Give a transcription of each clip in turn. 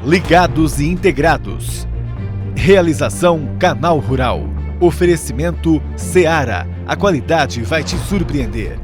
Ligados e integrados. Realização Canal Rural. Oferecimento Seara. A qualidade vai te surpreender.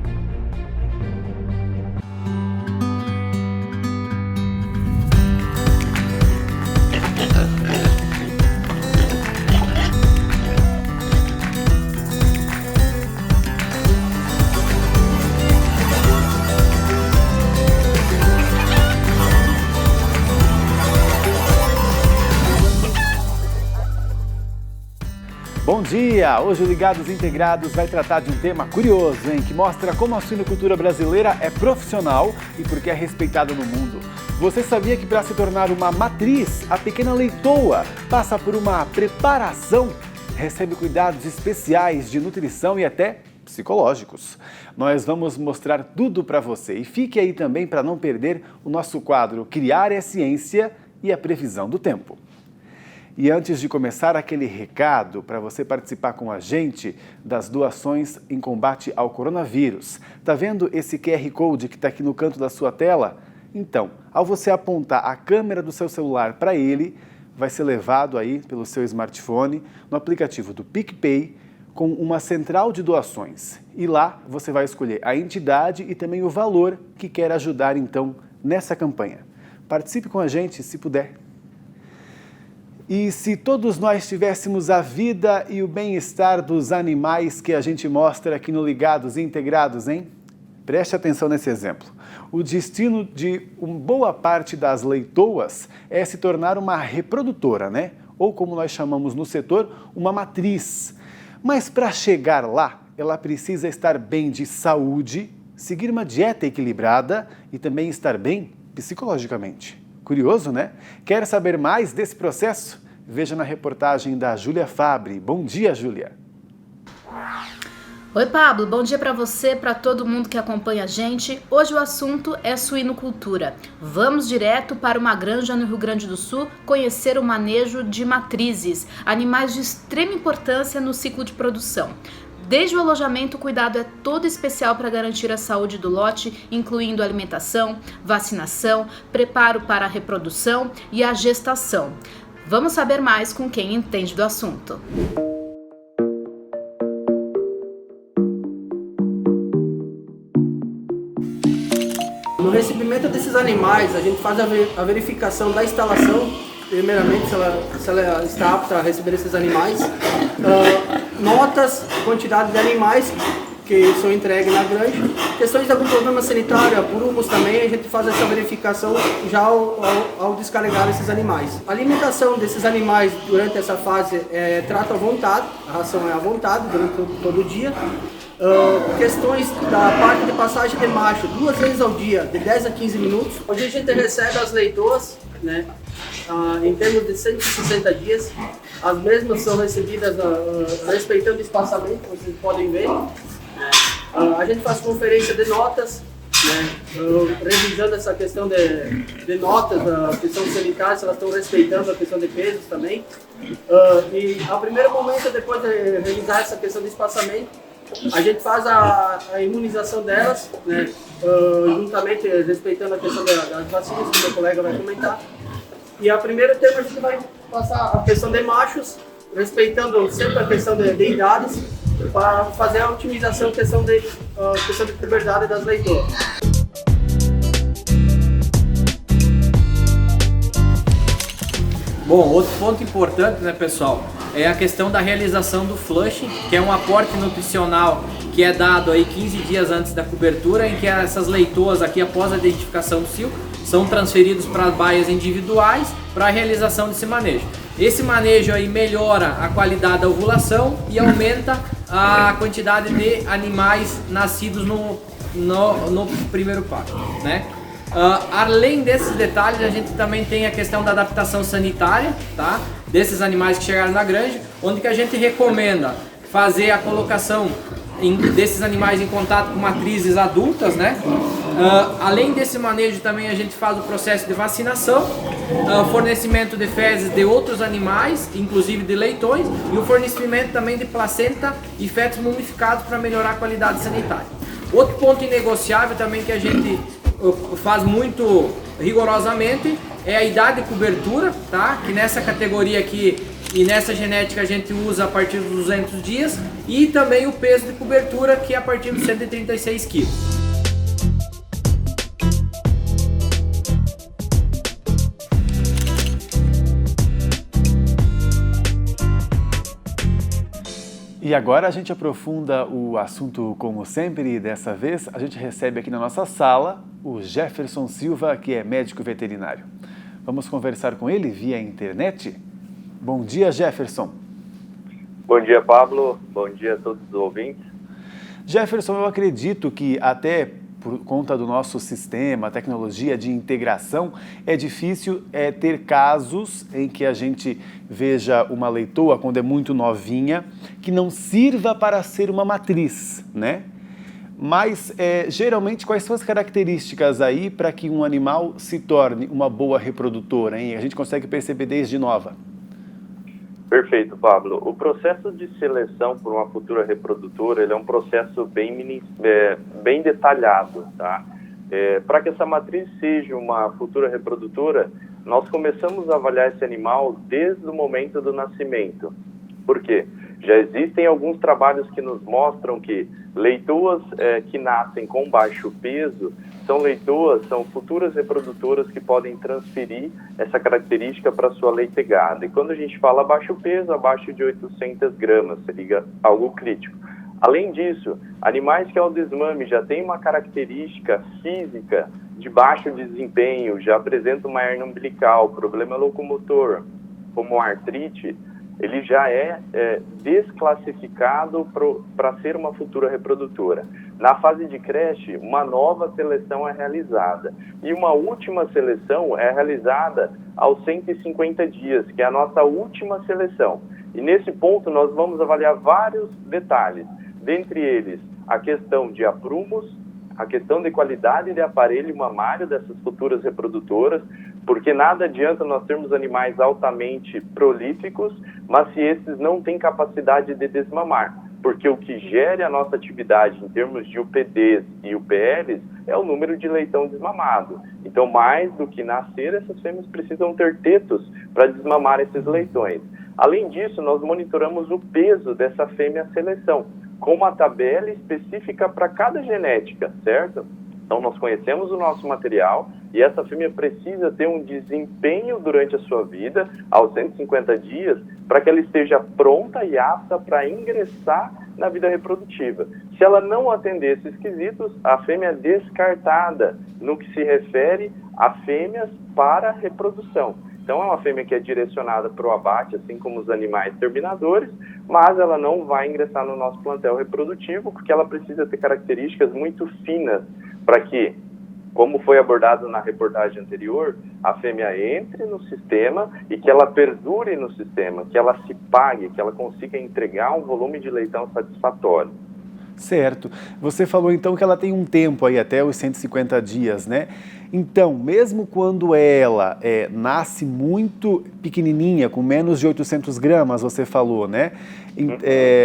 Bom dia! Hoje o Ligados Integrados vai tratar de um tema curioso, que mostra como a suinocultura brasileira é profissional e porque é respeitada no mundo. Você sabia que para se tornar uma matriz, a pequena leitoa passa por uma preparação, recebe cuidados especiais de nutrição e até psicológicos? Nós vamos mostrar tudo para você e fique aí também para não perder o nosso quadro Criar é Ciência e a Previsão do Tempo. E antes de começar, aquele recado para você participar com a gente das doações em combate ao coronavírus. Tá vendo esse QR Code que está aqui no canto da sua tela? Então, ao você apontar a câmera do seu celular para ele, vai ser levado aí pelo seu smartphone no aplicativo do PicPay com uma central de doações. E lá você vai escolher a entidade e também o valor que quer ajudar então nessa campanha. Participe com a gente se puder. E se todos nós tivéssemos a vida e o bem-estar dos animais que a gente mostra aqui no Ligados e Integrados, hein? Preste atenção nesse exemplo. O destino de uma boa parte das leitoas é se tornar uma reprodutora, né? Ou como nós chamamos no setor, uma matriz. Mas para chegar lá, ela precisa estar bem de saúde, seguir uma dieta equilibrada e também estar bem psicologicamente. Curioso, né? Quer saber mais desse processo? Veja na reportagem da Júlia Fabre. Bom dia, Júlia. Oi, Pablo. Bom dia para você, para todo mundo que acompanha a gente. Hoje o assunto é suinocultura. Vamos direto para uma granja no Rio Grande do Sul conhecer o manejo de matrizes, animais de extrema importância no ciclo de produção. Desde o alojamento, o cuidado é todo especial para garantir a saúde do lote, incluindo alimentação, vacinação, preparo para a reprodução e a gestação. Vamos saber mais com quem entende do assunto. No recebimento desses animais, a gente faz a verificação da instalação, primeiramente se ela está apta a receber esses animais, notas, quantidade de animais que são entregues na granja, questões de algum problema sanitário, aprumos também, a gente faz essa verificação já ao descarregar esses animais. A alimentação desses animais durante essa fase é trato à vontade, a ração é à vontade durante todo o dia. Questões da parte de passagem de macho, 2 vezes ao dia, de 10 a 15 minutos. Hoje a gente recebe as leitoas, né? Em termos de 160 dias, as mesmas são recebidas respeitando o espaçamento, vocês podem ver. A gente faz conferência de notas, né? Revisando essa questão de notas, a questão sanitária, se elas estão respeitando a questão de pesos também. E a primeiro momento, depois de revisar essa questão de espaçamento, a gente faz a imunização delas, né? Juntamente respeitando a questão das vacinas, que o meu colega vai comentar. E a primeiro tempo a gente vai passar a questão de machos, respeitando sempre a questão de idades, para fazer a otimização questão de liberdade das leitoas. Bom, outro ponto importante, né, pessoal, é a questão da realização do flushing, que é um aporte nutricional que é dado aí 15 dias antes da cobertura, em que essas leitoas aqui, após a identificação do cio, são transferidos para baias individuais para a realização desse manejo. Esse manejo aí melhora a qualidade da ovulação e aumenta a quantidade de animais nascidos no primeiro parto, né? Além desses detalhes, a gente também tem a questão da adaptação sanitária, tá? Desses animais que chegaram na granja, onde que a gente recomenda fazer a colocação desses animais em contato com matrizes adultas, né? Além desse manejo também a gente faz o processo de vacinação, fornecimento de fezes de outros animais, inclusive de leitões, e o fornecimento também de placenta e fetos mumificados para melhorar a qualidade sanitária. Outro ponto inegociável também que a gente faz muito rigorosamente é a idade de cobertura, tá? Que nessa categoria aqui e nessa genética a gente usa a partir dos 200 dias, e também o peso de cobertura, que é a partir dos 136 quilos. E agora a gente aprofunda o assunto como sempre, e dessa vez a gente recebe aqui na nossa sala o Jefferson Silva, que é médico veterinário. Vamos conversar com ele via internet? Bom dia, Jefferson. Bom dia, Pablo. Bom dia a todos os ouvintes. Jefferson, eu acredito que até por conta do nosso sistema, tecnologia de integração, é difícil ter casos em que a gente veja uma leitoa, quando é muito novinha, que não sirva para ser uma matriz, né? Mas, geralmente, quais são as características aí para que um animal se torne uma boa reprodutora, hein? A gente consegue perceber desde nova. Perfeito, Pablo. O processo de seleção por uma futura reprodutora, ele é um processo bem detalhado, tá? Para que essa matriz seja uma futura reprodutora, nós começamos a avaliar esse animal desde o momento do nascimento. Por quê? Já existem alguns trabalhos que nos mostram que leitoas que nascem com baixo peso são futuras reprodutoras que podem transferir essa característica para sua leitegada. E quando a gente fala baixo peso, abaixo de 800 gramas, seria algo crítico. Além disso, animais que ao desmame já têm uma característica física de baixo desempenho, já apresentam uma hernia umbilical, problema locomotor, como artrite, ele já é desclassificado para ser uma futura reprodutora. Na fase de creche, uma nova seleção é realizada. E uma última seleção é realizada aos 150 dias, que é a nossa última seleção. E nesse ponto nós vamos avaliar vários detalhes, dentre eles a questão de aprumos, a questão de qualidade de aparelho mamário dessas futuras reprodutoras, porque nada adianta nós termos animais altamente prolíficos, mas se esses não têm capacidade de desmamar, porque o que gere a nossa atividade em termos de UPDs e UPLs é o número de leitão desmamado. Então, mais do que nascer, essas fêmeas precisam ter tetos para desmamar esses leitões. Além disso, nós monitoramos o peso dessa fêmea seleção, com uma tabela específica para cada genética, certo? Então, nós conhecemos o nosso material e essa fêmea precisa ter um desempenho durante a sua vida, aos 150 dias, para que ela esteja pronta e apta para ingressar na vida reprodutiva. Se ela não atender esses quesitos, a fêmea é descartada no que se refere a fêmeas para reprodução. Então, é uma fêmea que é direcionada para o abate, assim como os animais terminadores, mas ela não vai ingressar no nosso plantel reprodutivo, porque ela precisa ter características muito finas para que, como foi abordado na reportagem anterior, a fêmea entre no sistema e que ela perdure no sistema, que ela se pague, que ela consiga entregar um volume de leitão satisfatório. Certo. Você falou então que ela tem um tempo aí até os 150 dias, né? Então, mesmo quando ela nasce muito pequenininha, com menos de 800 gramas, você falou, né?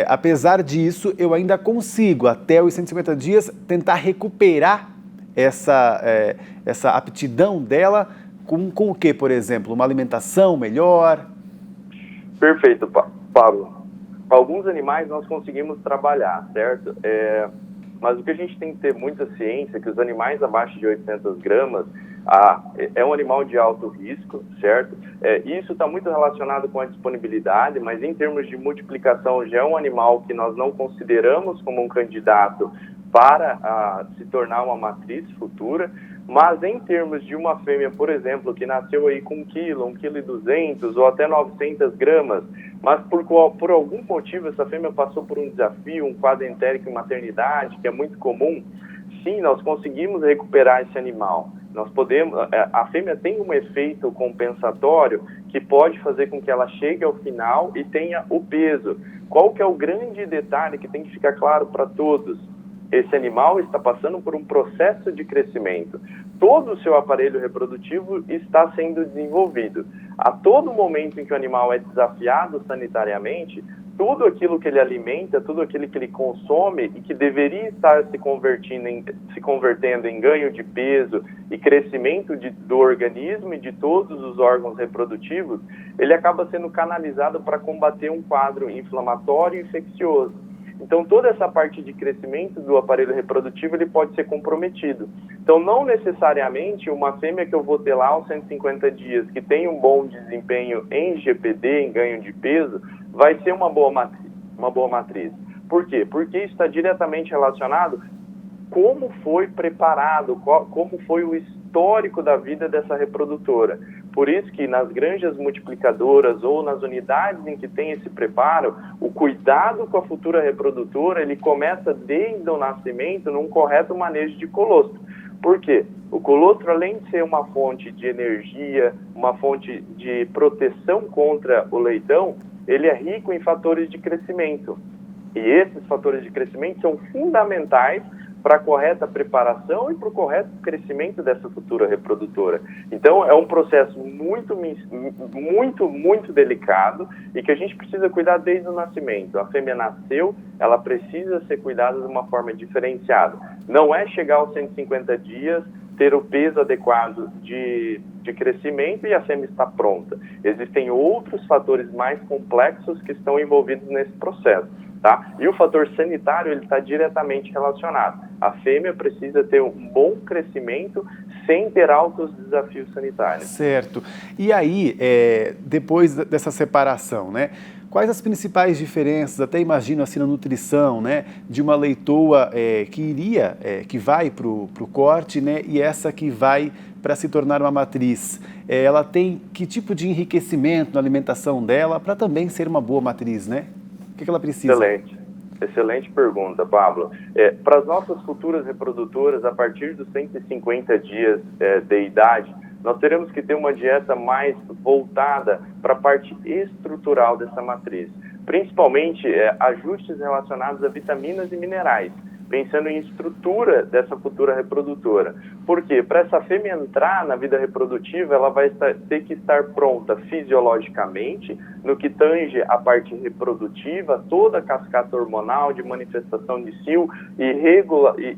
Apesar disso, eu ainda consigo, até os 150 dias, tentar recuperar essa aptidão dela com o que, por exemplo? Uma alimentação melhor? Perfeito, Pablo. Alguns animais nós conseguimos trabalhar, certo? Mas o que a gente tem que ter muita ciência é que os animais abaixo de 800 gramas é um animal de alto risco, certo? Isso está muito relacionado com a disponibilidade, mas em termos de multiplicação já é um animal que nós não consideramos como um candidato para se tornar uma matriz futura. Mas em termos de uma fêmea, por exemplo, que nasceu aí com 1 kg, 1,2 kg ou até 900 gramas, mas por algum motivo essa fêmea passou por um desafio, um quadro entérico em maternidade, que é muito comum, sim, nós conseguimos recuperar esse animal. A fêmea tem um efeito compensatório que pode fazer com que ela chegue ao final e tenha o peso. Qual que é o grande detalhe que tem que ficar claro para todos? Esse animal está passando por um processo de crescimento. Todo o seu aparelho reprodutivo está sendo desenvolvido. A todo momento em que o animal é desafiado sanitariamente, tudo aquilo que ele alimenta, tudo aquilo que ele consome e que deveria estar se convertendo em ganho de peso e crescimento do organismo e de todos os órgãos reprodutivos, ele acaba sendo canalizado para combater um quadro inflamatório e infeccioso. Então, toda essa parte de crescimento do aparelho reprodutivo, ele pode ser comprometido. Então, não necessariamente uma fêmea que eu vou ter lá aos 150 dias, que tem um bom desempenho em GPD, em ganho de peso, vai ser uma boa matriz. Por quê? Porque isso está diretamente relacionado como foi preparado, como foi o histórico da vida dessa reprodutora. Por isso que nas granjas multiplicadoras ou nas unidades em que tem esse preparo, o cuidado com a futura reprodutora, ele começa desde o nascimento num correto manejo de colostro. Por quê? O colostro, além de ser uma fonte de energia, uma fonte de proteção contra o leitão, ele é rico em fatores de crescimento. E esses fatores de crescimento são fundamentais para a correta preparação e para o correto crescimento dessa futura reprodutora. Então, é um processo muito delicado e que a gente precisa cuidar desde o nascimento. A fêmea nasceu, ela precisa ser cuidada de uma forma diferenciada. Não é chegar aos 150 dias, ter o peso adequado de crescimento e a fêmea está pronta. Existem outros fatores mais complexos que estão envolvidos nesse processo. Tá? E o fator sanitário ele está diretamente relacionado. A fêmea precisa ter um bom crescimento sem ter altos desafios sanitários. Certo. E aí, depois dessa separação, né? Quais as principais diferenças, até imagino assim na nutrição, né? De uma leitoa que vai para o corte, né? E essa que vai para se tornar uma matriz. Ela tem que tipo de enriquecimento na alimentação dela para também ser uma boa matriz, né? O que ela precisa? Excelente pergunta, Pablo. Para as nossas futuras reprodutoras, a partir dos 150 dias de idade, nós teremos que ter uma dieta mais voltada para a parte estrutural dessa matriz, principalmente ajustes relacionados a vitaminas e minerais, pensando em estrutura dessa futura reprodutora. Por quê? Para essa fêmea entrar na vida reprodutiva, ela vai ter que estar pronta fisiologicamente, no que tange a parte reprodutiva, toda a cascata hormonal de manifestação de cio e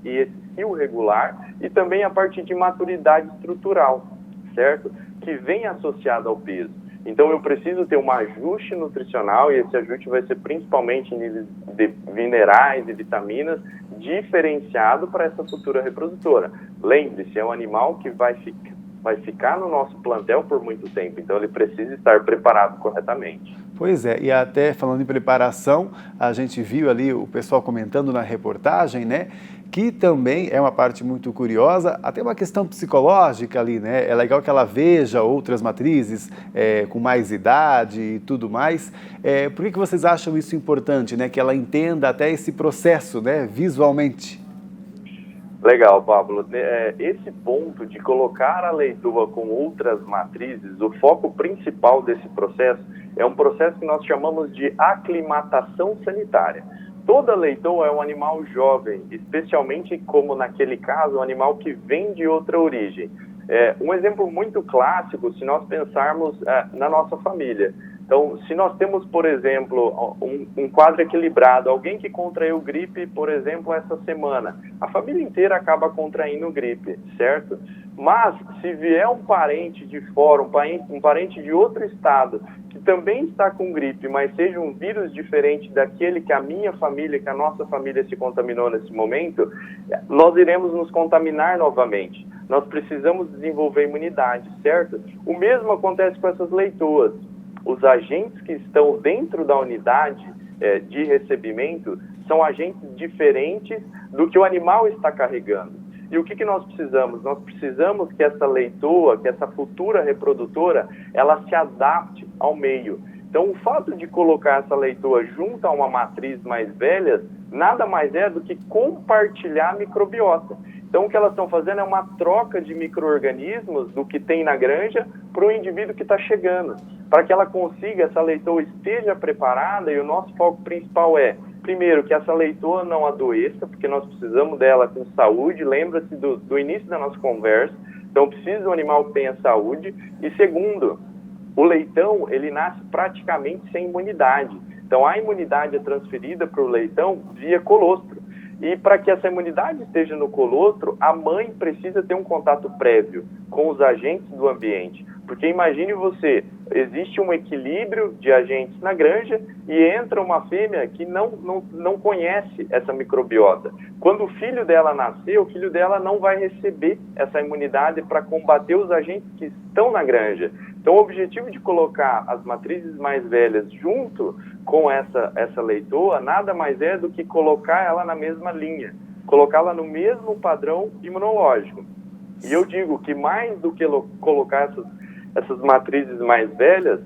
esse cio regular, e também a parte de maturidade estrutural, certo? Que vem associada ao peso. Então, eu preciso ter um ajuste nutricional e esse ajuste vai ser principalmente em níveis de minerais e vitaminas diferenciado para essa futura reprodutora. Lembre-se, é um animal que vai ficar no nosso plantel por muito tempo, então ele precisa estar preparado corretamente. Pois é, e até falando em preparação, a gente viu ali o pessoal comentando na reportagem, né, que também é uma parte muito curiosa, até uma questão psicológica ali, né, é legal que ela veja outras matrizes com mais idade e tudo mais. Por que vocês acham isso importante, né, que ela entenda até esse processo, né, visualmente? Legal, Pablo. Esse ponto de colocar a leitoa com outras matrizes, o foco principal desse processo é um processo que nós chamamos de aclimatação sanitária. Toda leitoa é um animal jovem, especialmente como naquele caso, um animal que vem de outra origem. Um exemplo muito clássico, se nós pensarmos na nossa família. Então, se nós temos, por exemplo, um quadro equilibrado, alguém que contraiu gripe, por exemplo, essa semana, a família inteira acaba contraindo gripe, certo? Mas, se vier um parente de fora, um parente de outro estado, que também está com gripe, mas seja um vírus diferente daquele que a minha família, que a nossa família se contaminou nesse momento, nós iremos nos contaminar novamente. Nós precisamos desenvolver imunidade, certo? O mesmo acontece com essas leitoas. Os agentes que estão dentro da unidade de recebimento são agentes diferentes do que o animal está carregando. E o que nós precisamos? Nós precisamos que essa leitoa, que essa futura reprodutora, ela se adapte ao meio. Então, o fato de colocar essa leitoa junto a uma matriz mais velha, nada mais é do que compartilhar a microbiota. Então, o que elas estão fazendo é uma troca de micro-organismos do que tem na granja para o indivíduo que está chegando. Para que ela consiga, essa leitoa esteja preparada, e o nosso foco principal é, primeiro, que essa leitoa não adoeça, porque nós precisamos dela com saúde, lembra-se do início da nossa conversa, então precisa de um animal que tenha saúde, e segundo, o leitão, ele nasce praticamente sem imunidade. Então, Então, a imunidade é transferida para o leitão via colostro. E para que essa imunidade esteja no colostro, a mãe precisa ter um contato prévio com os agentes do ambiente. Porque imagine você, existe um equilíbrio de agentes na granja e entra uma fêmea que não conhece essa microbiota. Quando o filho dela nascer, o filho dela não vai receber essa imunidade para combater os agentes que estão na granja. Então, o objetivo de colocar as matrizes mais velhas junto com essa leitoa nada mais é do que colocar ela na mesma linha, colocá-la no mesmo padrão imunológico. E eu digo que mais do que colocar essas matrizes mais velhas,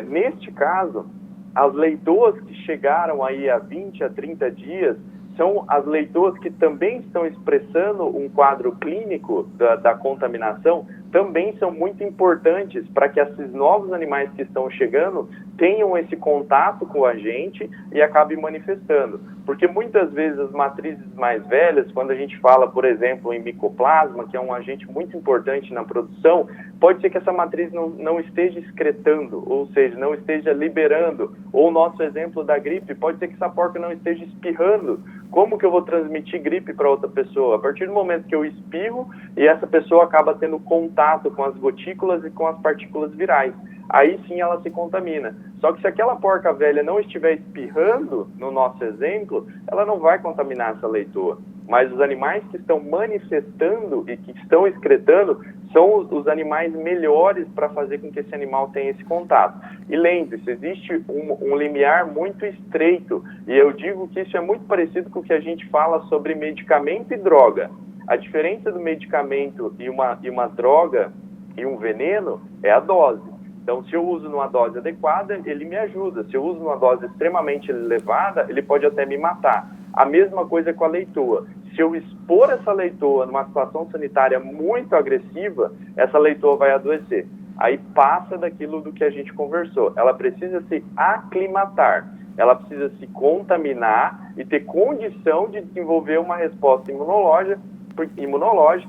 neste caso, as leitoas que chegaram aí a 20 a 30 dias são as leitoas que também estão expressando um quadro clínico da contaminação, também são muito importantes para que esses novos animais que estão chegando tenham esse contato com a gente e acabem manifestando. Porque muitas vezes as matrizes mais velhas, quando a gente fala, por exemplo, em micoplasma, que é um agente muito importante na produção, pode ser que essa matriz não esteja excretando, ou seja, não esteja liberando. Ou o nosso exemplo da gripe, pode ser que essa porca não esteja espirrando. Como que eu vou transmitir gripe para outra pessoa? A partir do momento que eu espirro e essa pessoa acaba tendo contato com as gotículas e com as partículas virais, aí sim ela se contamina. Só que se aquela porca velha não estiver espirrando, no nosso exemplo, ela não vai contaminar essa leitoa. Mas os animais que estão manifestando e que estão excretando são os animais melhores para fazer com que esse animal tenha esse contato. E lembre-se, existe um limiar muito estreito, e eu digo que isso é muito parecido com o que a gente fala sobre medicamento e droga. A diferença do medicamento e uma droga e um veneno é a dose. Então, se eu uso numa dose adequada, ele me ajuda. Se eu uso numa dose extremamente elevada, ele pode até me matar. A mesma coisa com a leitoa. Se eu expor essa leitoa numa situação sanitária muito agressiva, essa leitoa vai adoecer. Aí passa daquilo do que a gente conversou. Ela precisa se aclimatar, ela precisa se contaminar e ter condição de desenvolver uma resposta imunológica,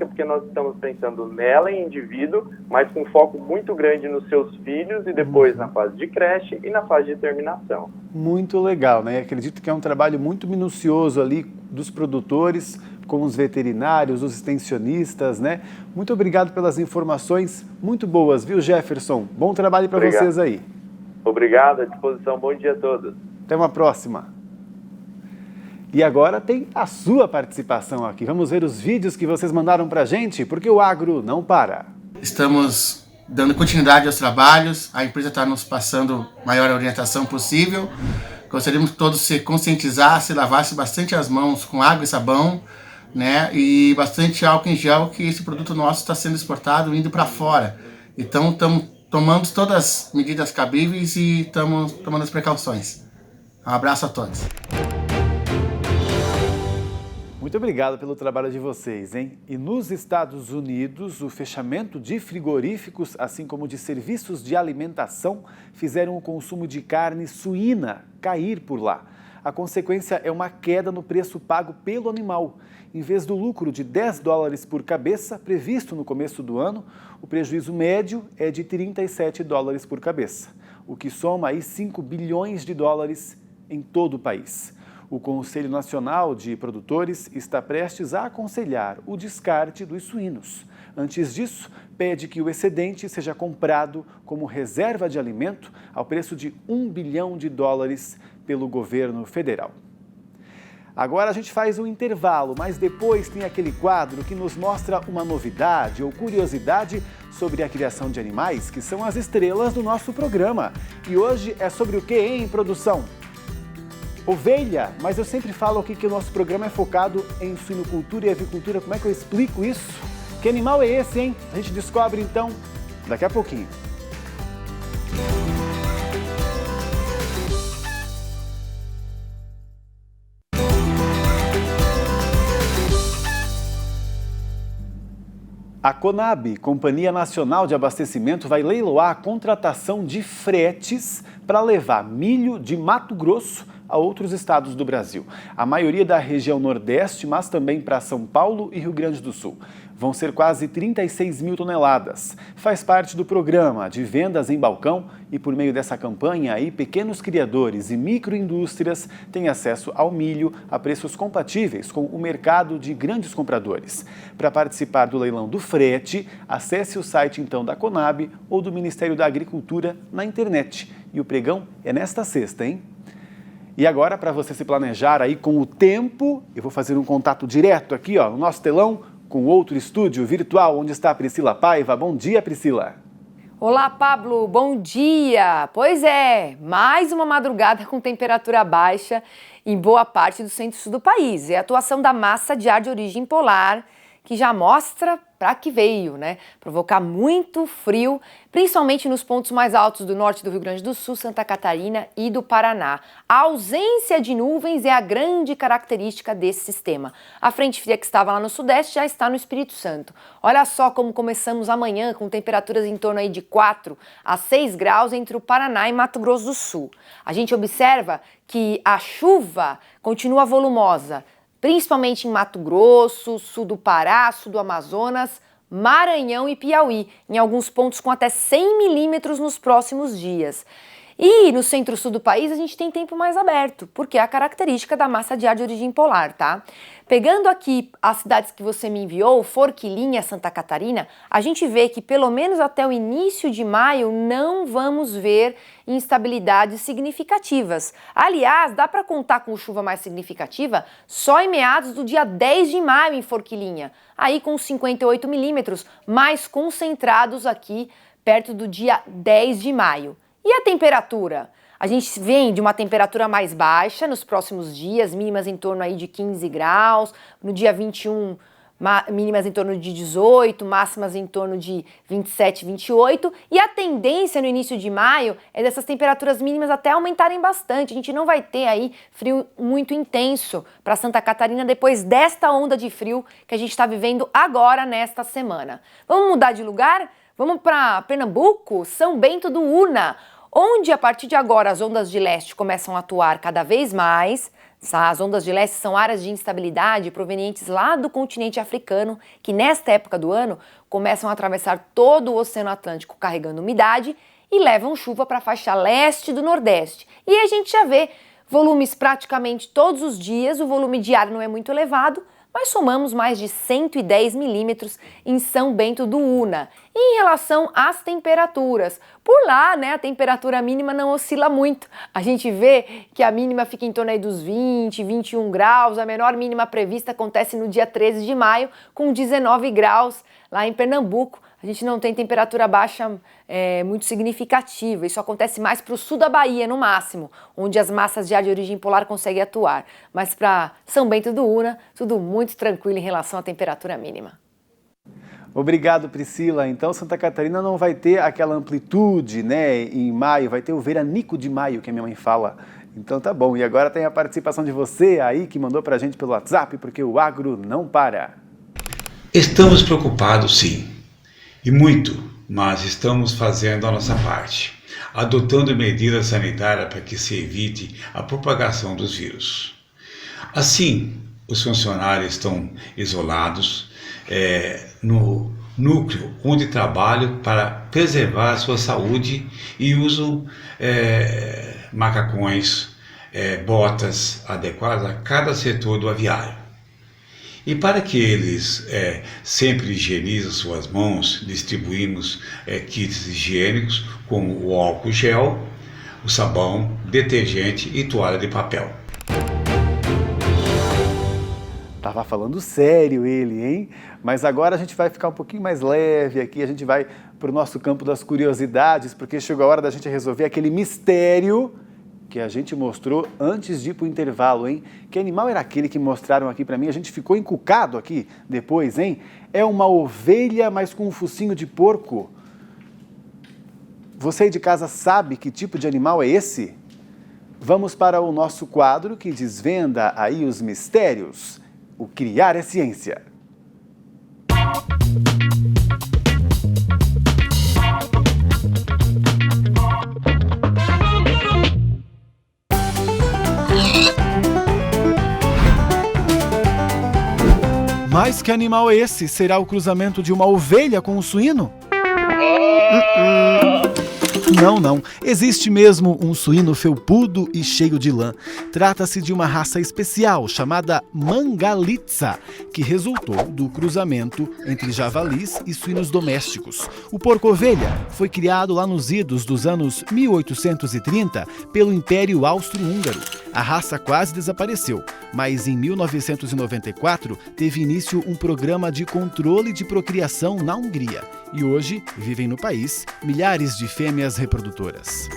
porque nós estamos pensando nela em indivíduo, mas com foco muito grande nos seus filhos e depois na fase de creche e na fase de terminação. Muito legal, né? Acredito que é um trabalho muito minucioso ali dos produtores, com os veterinários, os extensionistas, né? Muito obrigado pelas informações muito boas, viu, Jefferson? Bom trabalho para vocês aí. Obrigado, à disposição. Bom dia a todos. Até uma próxima. E agora tem a sua participação aqui. Vamos ver os vídeos que vocês mandaram pra gente, porque o agro não para. Estamos dando continuidade aos trabalhos, a empresa está nos passando a maior orientação possível. Gostaríamos que todos se conscientizassem, lavassem bastante as mãos com água e sabão, né? E bastante álcool em gel, que esse produto nosso está sendo exportado, indo para fora. Então, estamos tomando todas as medidas cabíveis e estamos tomando as precauções. Um abraço a todos. Muito obrigado pelo trabalho de vocês, hein? E nos Estados Unidos, o fechamento de frigoríficos, assim como de serviços de alimentação, fizeram o consumo de carne suína cair por lá. A consequência é uma queda no preço pago pelo animal. Em vez do lucro de $10 por cabeça, previsto no começo do ano, o prejuízo médio é de $37 por cabeça, o que soma aí $5 bilhões em todo o país. O Conselho Nacional de Produtores está prestes a aconselhar o descarte dos suínos. Antes disso, pede que o excedente seja comprado como reserva de alimento ao preço de $1 bilhão pelo governo federal. Agora a gente faz um intervalo, mas depois tem aquele quadro que nos mostra uma novidade ou curiosidade sobre a criação de animais, que são as estrelas do nosso programa. E hoje é sobre o que, hein, produção? Ovelha, mas eu sempre falo aqui que o nosso programa é focado em suinocultura e avicultura. Como é que eu explico isso? Que animal é esse, hein? A gente descobre então daqui a pouquinho. A Conab, Companhia Nacional de Abastecimento, vai leiloar a contratação de fretes para levar milho de Mato Grosso a outros estados do Brasil. A maioria da região Nordeste, mas também para São Paulo e Rio Grande do Sul. Vão ser quase 36 mil toneladas. Faz parte do programa de vendas em balcão e por meio dessa campanha aí, pequenos criadores e microindústrias têm acesso ao milho a preços compatíveis com o mercado de grandes compradores. Para participar do leilão do frete, acesse o site então da Conab ou do Ministério da Agricultura na internet. E o pregão é nesta sexta, hein? E agora, para você se planejar aí com o tempo, eu vou fazer um contato direto aqui, ó, no nosso telão, com outro estúdio virtual, onde está a Priscila Paiva. Bom dia, Priscila. Olá, Pablo, bom dia! Pois é, mais uma madrugada com temperatura baixa em boa parte do centro-sul do país. É a atuação da massa de ar de origem polar que já mostra para que veio, né? Provocar muito frio, principalmente nos pontos mais altos do norte do Rio Grande do Sul, Santa Catarina e do Paraná. A ausência de nuvens é a grande característica desse sistema. A frente fria que estava lá no sudeste já está no Espírito Santo. Olha só como começamos amanhã com temperaturas em torno aí de 4 a 6 graus entre o Paraná e Mato Grosso do Sul. A gente observa que a chuva continua volumosa, principalmente em Mato Grosso, sul do Pará, sul do Amazonas, Maranhão e Piauí, em alguns pontos com até 100 milímetros nos próximos dias. E no centro-sul do país a gente tem tempo mais aberto, porque é a característica da massa de ar de origem polar, tá? Pegando aqui as cidades que você me enviou, Forquilinha, Santa Catarina, a gente vê que pelo menos até o início de maio não vamos ver instabilidades significativas. Aliás, dá para contar com chuva mais significativa só em meados do dia 10 de maio em Forquilinha, aí com 58 milímetros, mais concentrados aqui perto do dia 10 de maio. E a temperatura? A gente vem de uma temperatura mais baixa nos próximos dias, mínimas em torno aí de 15 graus, no dia 21, mínimas em torno de 18, máximas em torno de 27, 28, e a tendência no início de maio é dessas temperaturas mínimas até aumentarem bastante. A gente não vai ter aí frio muito intenso para Santa Catarina depois desta onda de frio que a gente está vivendo agora nesta semana. Vamos mudar de lugar? Vamos para Pernambuco, São Bento do Una, onde a partir de agora as ondas de leste começam a atuar cada vez mais. As ondas de leste são áreas de instabilidade provenientes lá do continente africano, que nesta época do ano começam a atravessar todo o Oceano Atlântico carregando umidade e levam chuva para a faixa leste do Nordeste. E a gente já vê volumes praticamente todos os dias, o volume diário não é muito elevado, mas somamos mais de 110 milímetros em São Bento do Una. E em relação às temperaturas, por lá, né, a temperatura mínima não oscila muito. A gente vê que a mínima fica em torno aí dos 20, 21 graus, a menor mínima prevista acontece no dia 13 de maio, com 19 graus lá em Pernambuco. A gente não tem temperatura baixa muito significativa, isso acontece mais para o sul da Bahia, no máximo, onde as massas de ar de origem polar conseguem atuar. Mas para São Bento do Una, tudo muito tranquilo em relação à temperatura mínima. Obrigado, Priscila. Então, Santa Catarina não vai ter aquela amplitude, né, em maio, vai ter o veranico de maio, que a minha mãe fala. Então tá bom. E agora tem a participação de você aí, que mandou pra gente pelo WhatsApp, porque o agro não para. Estamos preocupados, sim. E muito, mas estamos fazendo a nossa parte, adotando medidas sanitárias para que se evite a propagação dos vírus. Assim, os funcionários estão isolados no núcleo onde trabalham para preservar a sua saúde e usam macacões, botas adequadas a cada setor do aviário. E para que eles sempre higienizem suas mãos, distribuímos kits higiênicos como o álcool gel, o sabão, detergente e toalha de papel. Tava falando sério ele, hein? Mas agora a gente vai ficar um pouquinho mais leve aqui, a gente vai para o nosso campo das curiosidades, porque chegou a hora da gente resolver aquele mistério que a gente mostrou antes de ir para o intervalo, hein? Que animal era aquele que mostraram aqui para mim? A gente ficou encucado aqui depois, hein? É uma ovelha, mas com um focinho de porco. Você aí de casa sabe que tipo de animal é esse? Vamos para o nosso quadro que desvenda aí os mistérios. O Criar é Ciência. Mas que animal é esse? Será o cruzamento de uma ovelha com um suíno? Não. Existe mesmo um suíno felpudo e cheio de lã. Trata-se de uma raça especial chamada Mangalitsa, que resultou do cruzamento entre javalis e suínos domésticos. O porco-ovelha foi criado lá nos idos dos anos 1830 pelo Império Austro-Húngaro. A raça quase desapareceu, mas em 1994 teve início um programa de controle de procriação na Hungria. E hoje vivem no país milhares de fêmeas reprodutoras.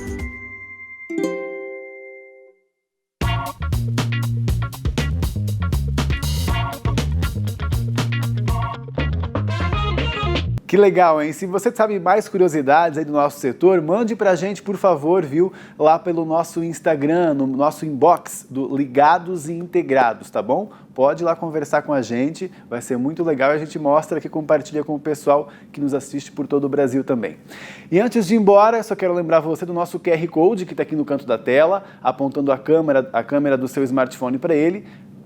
Que legal, hein? Se você sabe mais curiosidades aí do nosso setor, mande pra gente, por favor, viu? Lá pelo nosso Instagram, no nosso inbox do Ligados e Integrados, tá bom? Pode ir lá conversar com a gente, vai ser muito legal e a gente mostra aqui, compartilha com o pessoal que nos assiste por todo o Brasil também. E antes de ir embora, só quero lembrar você do nosso QR Code que está aqui no canto da tela, apontando a câmera do seu smartphone para ele.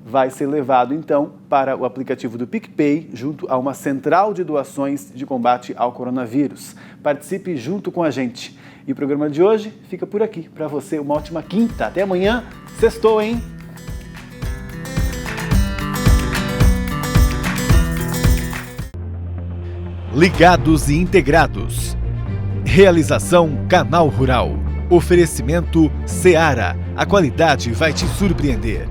Vai ser levado, então, para o aplicativo do PicPay, junto a uma central de doações de combate ao coronavírus. Participe junto com a gente. E o programa de hoje fica por aqui. Para você, uma ótima quinta. Até amanhã. Sextou, hein? Ligados e Integrados. Realização Canal Rural. Oferecimento Seara. A qualidade vai te surpreender.